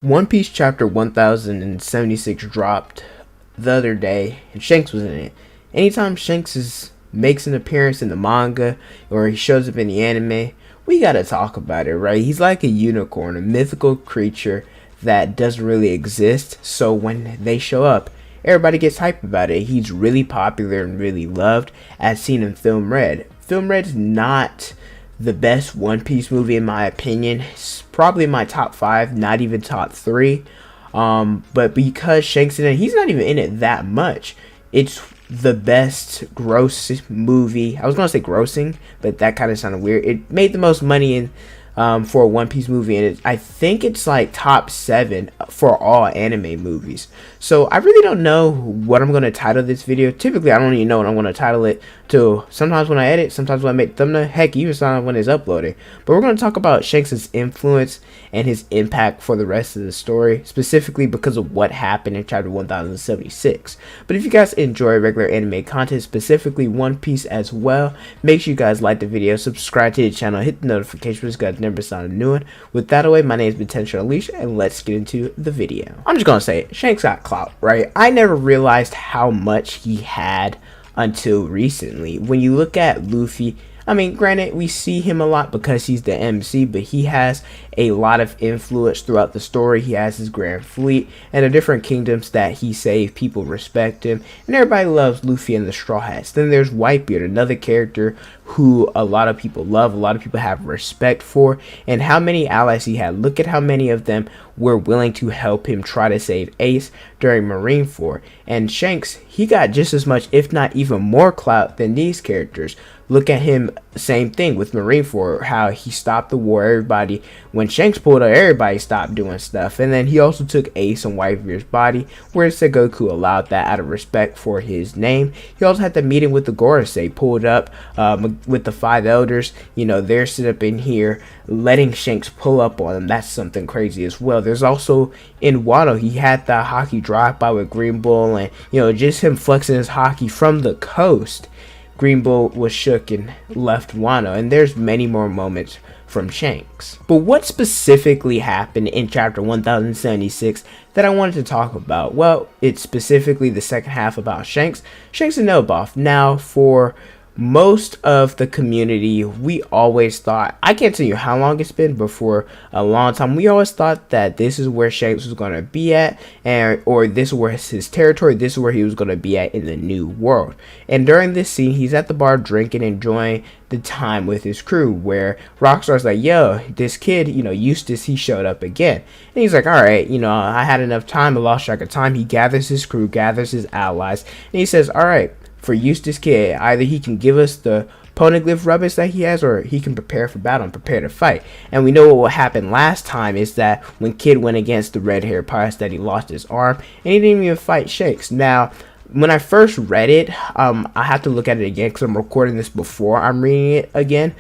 One Piece chapter 1076 dropped the other day, and Shanks was in it. Anytime makes an appearance in the manga or he shows up in the anime, we gotta talk about it, right? He's like a unicorn, a mythical creature that doesn't really exist. So when they show up, everybody gets hyped about it. He's really popular and really loved, as seen in Film Red. Film Red's not the best One Piece movie in my opinion. It's probably my top 5, not even top 3. But because Shanks in it, he's not even in it that much. It's the best gross movie. I was gonna say grossing, but that kind of sounded weird. It made the most money in for a One Piece movie, and I think it's like top 7 for all anime movies. So I really don't know what I'm going to title this video. Typically, I don't even know what I'm going to title it till sometimes when I edit, sometimes when I make the thumbnail, heck, even sometimes when it's uploading. But we're going to talk about Shanks' influence and his impact for the rest of the story, specifically because of what happened in chapter 1076. But if you guys enjoy regular anime content, specifically One Piece as well, make sure you guys like the video, subscribe to the channel, hit the notification bell so you guys never sign a new one. With that away, my name is Potential Alicia, and let's get into the video. I'm just gonna say it, Shanks got clout, right? I never realized how much he had until recently. When you look at Luffy, I mean, granted, we see him a lot because he's the MC, but he has a lot of influence throughout the story. He has his grand fleet and the different kingdoms that he saved. People respect him, and everybody loves Luffy and the Straw Hats. Then there's Whitebeard, another character who a lot of people love, a lot of people have respect for, and how many allies he had. Look at how many of them were willing to help him try to save Ace during Marineford. And Shanks, he got just as much, if not even more clout than these characters. Look at him, same thing with Marineford, how he stopped the war. Everybody, when Shanks pulled up, everybody stopped doing stuff. And then he also took Ace and Whitebeard's body, where Sengoku allowed that out of respect for his name. He also had the meeting with the Gorosei, pulled up with the 5 elders. You know, they're sit up in here, letting Shanks pull up on them. That's something crazy as well. There's also in Wano, he had the hockey drive-by with Green Bull, and you know, just him flexing his hockey from the coast. Green Bull was shook and left Wano, and there's many more moments from Shanks. But what specifically happened in chapter 1076 that I wanted to talk about? Well, it's specifically the second half about Shanks and Elbaf. Now, for most of the community, we always thought, I can't tell you how long it's been, but for a long time, we always thought that this is where Shanks was going to be at, or this was his territory, this is where he was going to be at in the new world. And during this scene, he's at the bar drinking, enjoying the time with his crew, where Rockstar's like, yo, this kid, you know, Eustace, he showed up again. And he's like, all right, you know, I had enough time, I lost track of time. He gathers his crew, gathers his allies, and he says, all right, for Eustace Kid, either he can give us the poneglyph rubbish that he has, or he can prepare for battle and prepare to fight. And we know what happened last time is that when Kid went against the red-haired pirates, that he lost his arm, and he didn't even fight Shanks. Now, when I first read it, I have to look at it again because I'm recording this before I'm reading it again.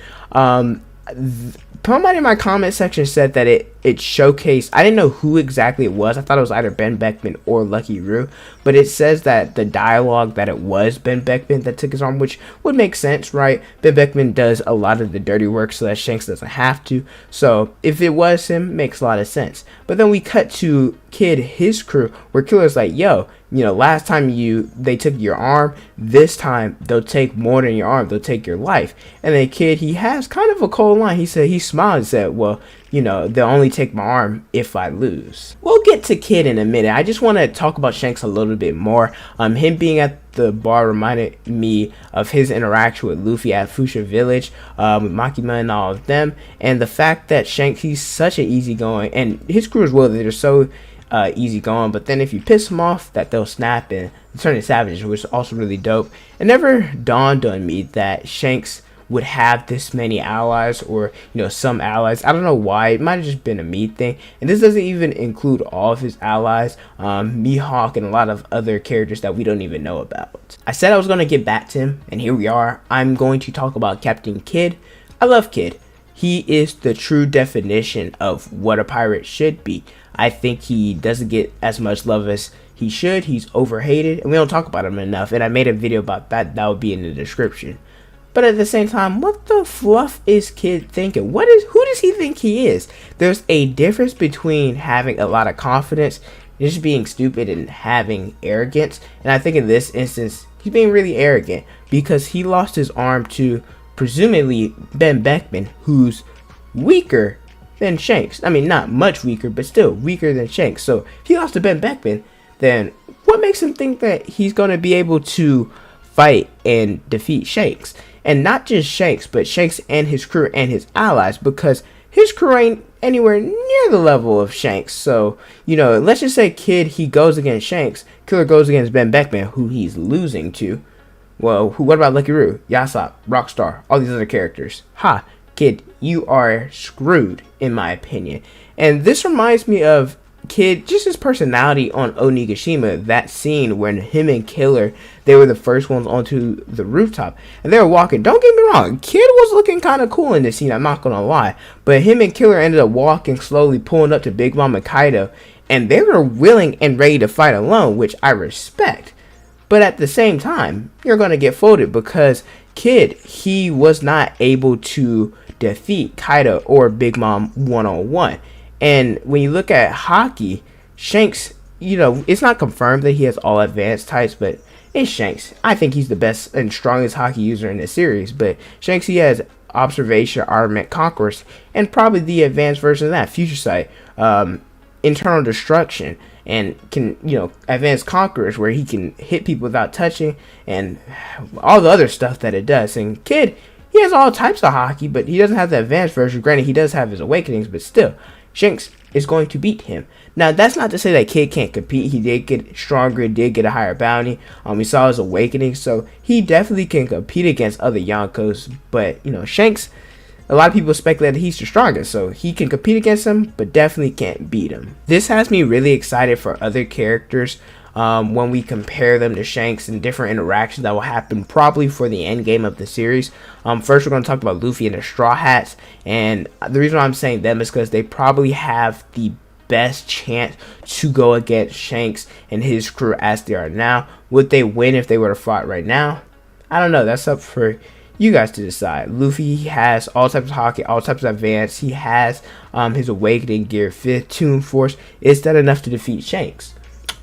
Somebody in my comment section said that it showcased, I didn't know who exactly it was. I thought it was either Ben Beckman or Lucky Roo, but it says that the dialogue that it was Ben Beckman that took his arm, which would make sense, right? Ben Beckman does a lot of the dirty work so that Shanks doesn't have to. So if it was him, it makes a lot of sense. But then we cut to Kid, his crew, where Killer's like, yo, you know, last time they took your arm, this time they'll take more than your arm, they'll take your life. And then Kid, he has kind of a cold line. He said, he smiled and said, well, you know, they'll only take my arm if I lose. We'll get to Kid in a minute. I just want to talk about Shanks a little bit more. Him being at the bar reminded me of his interaction with Luffy at Fuchsia Village, with Makima and all of them, and the fact that Shanks, he's such an easygoing, and his crew as well, they're so easygoing, but then if you piss them off, that they'll snap and turn into savages, which is also really dope. It never dawned on me that Shanks would have this many allies, or you know, some allies. I don't know why. It might have just been a me thing, and this doesn't even include all of his allies, Mihawk and a lot of other characters that we don't even know about. I said I was going to get back to him, and here we are. I'm going to talk about Captain Kidd. I love Kidd. He is the true definition of what a pirate should be. I think he doesn't get as much love as he should. He's overhated, and we don't talk about him enough, and I made a video about that. That would be in the description. But at the same time, what the fluff is Kid thinking? Who does he think he is? There's a difference between having a lot of confidence, just being stupid, and having arrogance. And I think in this instance, he's being really arrogant because he lost his arm to presumably Ben Beckman, who's weaker than Shanks. I mean, not much weaker, but still weaker than Shanks. So if he lost to Ben Beckman, then what makes him think that he's going to be able to fight and defeat Shanks? And not just Shanks, but Shanks and his crew and his allies, because his crew ain't anywhere near the level of Shanks. So, let's just say Kid, he goes against Shanks. Killer goes against Ben Beckman, who he's losing to. Well, what about Lucky Roo, Yasop, Rockstar, all these other characters? Ha, Kid, you are screwed, in my opinion. And this reminds me of Kid, just his personality on Onigashima, that scene when him and Killer, they were the first ones onto the rooftop, and they were walking. Don't get me wrong, Kid was looking kind of cool in this scene, I'm not gonna lie, but him and Killer ended up walking slowly, pulling up to Big Mom and Kaido, and they were willing and ready to fight alone, which I respect. But at the same time, you're gonna get folded because Kid, he was not able to defeat Kaido or Big Mom one-on-one. And when you look at Hockey, Shanks, it's not confirmed that he has all advanced types, but it's Shanks. I think he's the best and strongest Hockey user in the series. But Shanks, he has Observation, Armament, Conquest, and probably the advanced version of that, Future Sight, Internal Destruction, and can, Advanced Conquerors, where he can hit people without touching, and all the other stuff that it does. And Kid, he has all types of Hockey, but he doesn't have the advanced version. Granted, he does have his Awakenings, but still, Shanks is going to beat him. Now, that's not to say that Kid can't compete. He did get stronger, did get a higher bounty. We saw his Awakening, so he definitely can compete against other Yonkos. But, Shanks, a lot of people speculate that he's the strongest, so he can compete against him, but definitely can't beat him. This has me really excited for other characters when we compare them to Shanks and different interactions that will happen probably for the end game of the series. First, we're going to talk about Luffy and the Straw Hats, and the reason why I'm saying them is because they probably have the best chance to go against Shanks and his crew as they are now. Would they win if they were to fight right now? I don't know. That's up for you guys to decide. Luffy, he has all types of Hockey, all types of advance. He has his Awakening gear, 5th Tune Force. Is that enough to defeat Shanks?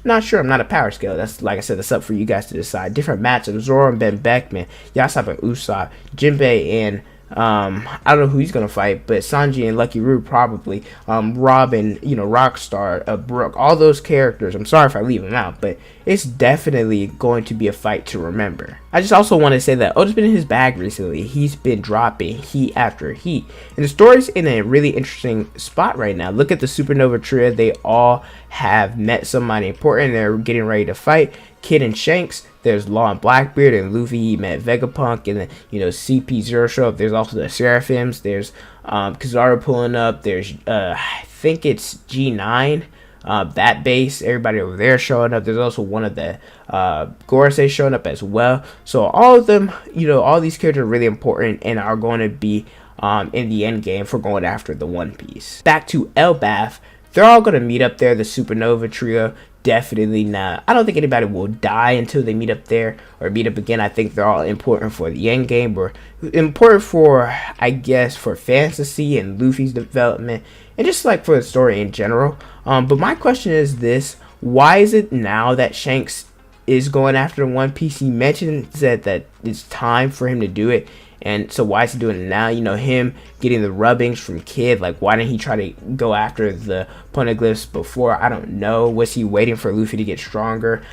Not sure. I'm not a power scale. That's, like I said, that's up for you guys to decide. Different matchups: Zoro and Ben Beckman, Yasop and Usopp, Jinbei and I don't know who he's gonna fight, but Sanji and Lucky Roo probably. Robin, Rockstar, Brooke, all those characters. I'm sorry if I leave them out, but it's definitely going to be a fight to remember. I just also want to say that Oda's been in his bag recently. He's been dropping heat after heat, and the story's in a really interesting spot right now. Look at the Supernova Trio. They all have met somebody important. They're getting ready to fight. Kid and Shanks, there's Law and Blackbeard, and Luffy, he met Vegapunk, and then, CP0 show up. There's also the Seraphims, there's Kizaru pulling up, there's, I think it's G9, that base, everybody over there showing up. There's also one of the Gorosei showing up as well. So all of them, all these characters are really important and are going to be in the end game for going after the One Piece. Back to Elbaf, they're all going to meet up there, the Supernova Trio. Definitely not. I don't think anybody will die until they meet up there or meet up again. I think they're all important for the end game, or important for, I guess, for fantasy and Luffy's development, and just like for the story in general. But my question is this: why is it now that Shanks is going after the One Piece? He mentioned that it's time for him to do it. And so why is he doing it now? Him getting the rubbings from Kid. Like, why didn't he try to go after the poneglyphs before? I don't know. Was he waiting for Luffy to get stronger,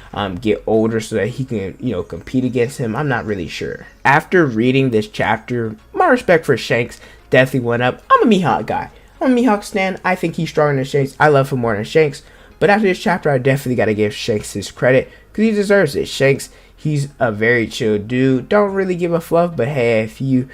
get older so that he can, compete against him? I'm not really sure. After reading this chapter, my respect for Shanks definitely went up. I'm a Mihawk guy. I'm a Mihawk stan. I think he's stronger than Shanks. I love him more than Shanks. But after this chapter, I definitely got to give Shanks his credit because he deserves it. Shanks, he's a very chill dude. Don't really give a fluff, but hey, if you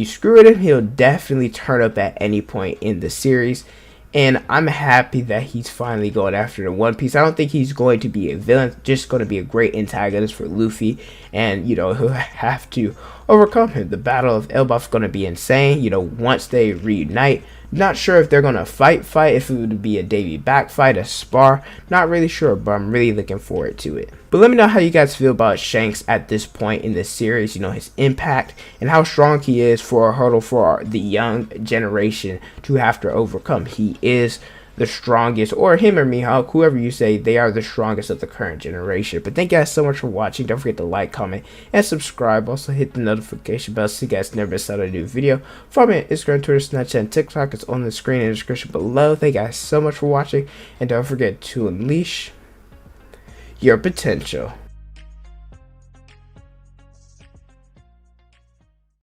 screw with him, he'll definitely turn up at any point in the series. And I'm happy that he's finally going after the One Piece. I don't think he's going to be a villain, just going to be a great antagonist for Luffy. And, he'll have to overcome him. The Battle of Elbaf is going to be insane. Once they reunite, Not sure if they're gonna fight, if it would be a Davy back fight, a spar. Not really sure, but I'm really looking forward to it. But let me know how you guys feel about Shanks at this point in this series. You know, his impact and how strong he is for a hurdle for the young generation to have to overcome. He is the strongest, or him or Mihawk, whoever you say, they are the strongest of the current generation. But thank you guys so much for watching. Don't forget to like, comment, and subscribe. Also hit the notification bell so you guys never miss out on a new video. Follow me on Instagram, Twitter, Snapchat, and TikTok. It's on the screen in the description below. Thank you guys so much for watching, and don't forget to unleash your potential.